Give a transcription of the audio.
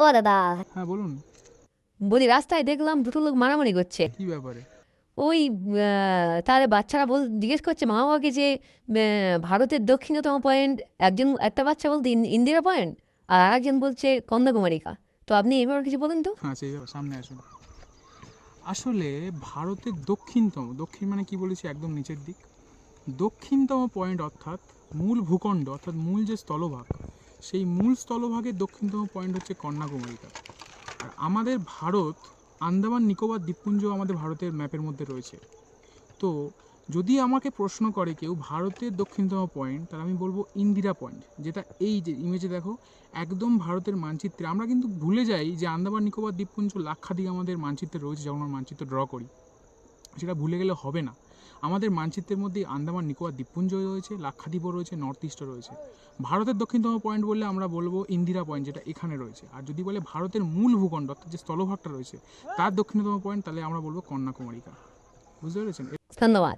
ও দাদা, হ্যাঁ বলুন। বলি রাস্তায় দেখলাম দুটো লোক মারামারি করছে। কি ব্যাপারে? ওই তাহলে বাচ্চারা জিজ্ঞেস করছে মা বাবাকে যে ভারতের দক্ষিণতম পয়েন্ট, একটা বাচ্চা বলতে ইন্দিরা পয়েন্ট, আর আরেকজন বলছে কন্যাকুমারিকা। তো আপনি এবার কিছু বলেন তো। হ্যাঁ সেই ব্যাপার, সামনে আসুন। আসলে ভারতের দক্ষিণতম, দক্ষিণ মানে কি বলেছি, একদম নিচের দিক, দক্ষিণতম পয়েন্ট অর্থাৎ মূল ভূখণ্ড অর্থাৎ মূল যে স্থলভাগ, সেই মূল স্থলভাগের দক্ষিণতম পয়েন্ট হচ্ছে কন্যাকুমারিকা। আর আমাদের ভারত, আন্দামান নিকোবর দ্বীপপুঞ্জ আমাদের ভারতের ম্যাপের মধ্যে রয়েছে। তো যদি আমাকে প্রশ্ন করে কেউ ভারতের দক্ষিণতম পয়েন্ট, তাহলে আমি বলবো ইন্দিরা পয়েন্ট, যেটা এই যে ইমেজে দেখো একদম ভারতের মানচিত্রে। আমরা কিন্তু ভুলে যাই যে আন্দামান নিকোবর দ্বীপপুঞ্জ লাক্ষাদ্বীপ আমাদের মানচিত্রে রয়েছে, যখন আমরা মানচিত্র ড্র করি। সেটা ভুলে গেলে হবে না। আমাদের মানচিত্রের মধ্যে আন্দামান নিকোবর দ্বীপপুঞ্জ রয়েছে, লাক্ষাদ্বীপও রয়েছে, নর্থ ইস্টও রয়েছে। ভারতের দক্ষিণতম পয়েন্ট বললে আমরা বলবো ইন্দিরা পয়েন্ট, যেটা এখানে রয়েছে। আর যদি বলে ভারতের মূল ভূখণ্ড অর্থাৎ যে স্থলভাগটা রয়েছে তার দক্ষিণতম পয়েন্ট, তাহলে আমরা বলবো কন্যাকুমারিকা। বুঝতে পেরেছেন? ধন্যবাদ।